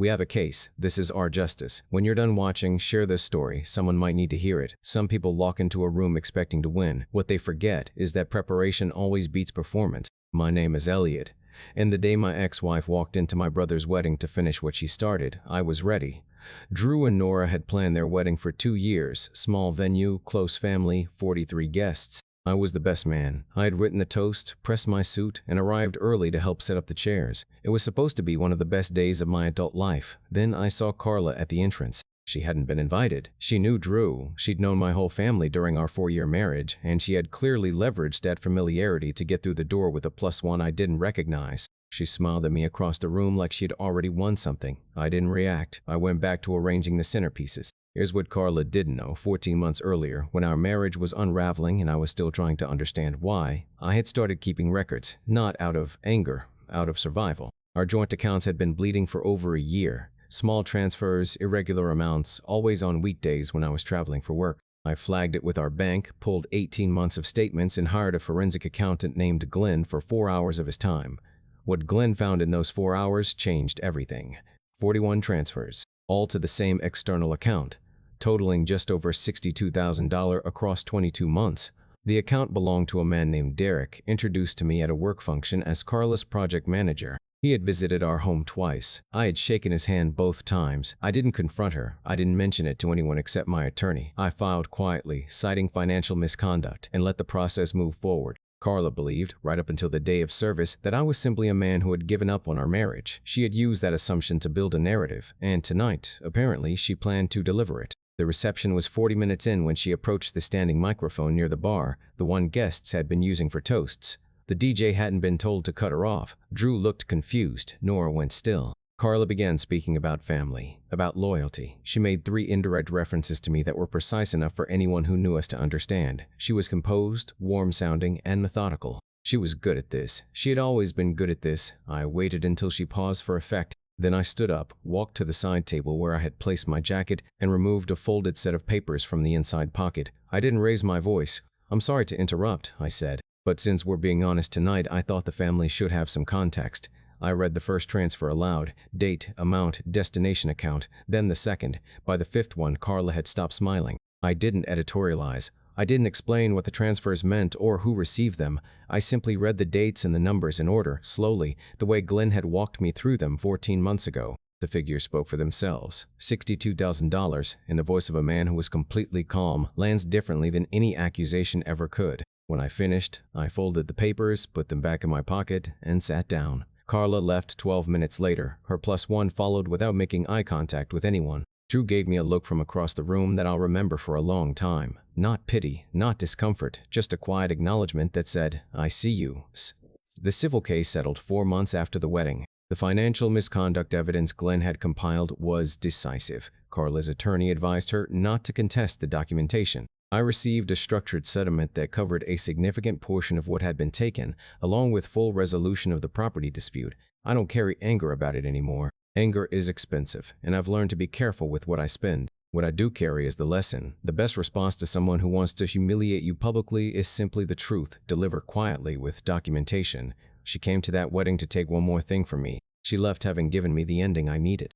We have a case. This is our justice. When you're done watching, share this story. Someone might need to hear it. Some people walk into a room expecting to win. What they forget is that preparation always beats performance. My name is Elliot. And the day my ex-wife walked into my brother's wedding to finish what she started, I was ready. Drew and Nora had planned their wedding for 2 years. Small venue, close family, 43 guests. I was the best man. I had written the toast, pressed my suit, and arrived early to help set up the chairs. It was supposed to be one of the best days of my adult life. Then I saw Carla at the entrance. She hadn't been invited. She knew Drew. She'd known my whole family during our 4-year marriage, and she had clearly leveraged that familiarity to get through the door with a +1 I didn't recognize. She smiled at me across the room like she'd already won something. I didn't react. I went back to arranging the centerpieces. Here's what Carla didn't know. 14 months earlier, when our marriage was unraveling and I was still trying to understand why, I had started keeping records, not out of anger, out of survival. Our joint accounts had been bleeding for over a year. Small transfers, irregular amounts, always on weekdays when I was traveling for work. I flagged it with our bank, pulled 18 months of statements, and hired a forensic accountant named Glenn for 4 hours of his time. What Glenn found in those 4 hours changed everything. 41 transfers, all to the same external account, totaling just over $62,000 across 22 months. The account belonged to a man named Derek, introduced to me at a work function as Carla's project manager. He had visited our home twice. I had shaken his hand both times. I didn't confront her. I didn't mention it to anyone except my attorney. I filed quietly, citing financial misconduct, and let the process move forward. Carla believed, right up until the day of service, that I was simply a man who had given up on our marriage. She had used that assumption to build a narrative, and tonight, apparently, she planned to deliver it. The reception was 40 minutes in when she approached the standing microphone near the bar, the one guests had been using for toasts. The DJ hadn't been told to cut her off. Drew looked confused. Nora went still. Carla began speaking about family, about loyalty. She made 3 indirect references to me that were precise enough for anyone who knew us to understand. She was composed, warm-sounding, and methodical. She was good at this. She had always been good at this. I waited until she paused for effect. Then I stood up, walked to the side table where I had placed my jacket, and removed a folded set of papers from the inside pocket. I didn't raise my voice. "I'm sorry to interrupt," I said. "But since we're being honest tonight, I thought the family should have some context." I read the first transfer aloud, date, amount, destination account, then the second. By the 5th one, Carla had stopped smiling. I didn't editorialize. I didn't explain what the transfers meant or who received them. I simply read the dates and the numbers in order, slowly, the way Glenn had walked me through them 14 months ago. The figures spoke for themselves. $62,000, in the voice of a man who was completely calm, lands differently than any accusation ever could. When I finished, I folded the papers, put them back in my pocket, and sat down. Carla left 12 minutes later. Her +1 followed without making eye contact with anyone. Drew gave me a look from across the room that I'll remember for a long time. Not pity, not discomfort, just a quiet acknowledgement that said, "I see you." The civil case settled 4 months after the wedding. The financial misconduct evidence Glenn had compiled was decisive. Carla's attorney advised her not to contest the documentation. I received a structured settlement that covered a significant portion of what had been taken, along with full resolution of the property dispute. I don't carry anger about it anymore. Anger is expensive, and I've learned to be careful with what I spend. What I do carry is the lesson. The best response to someone who wants to humiliate you publicly is simply the truth, delivered quietly with documentation. She came to that wedding to take one more thing from me. She left having given me the ending I needed.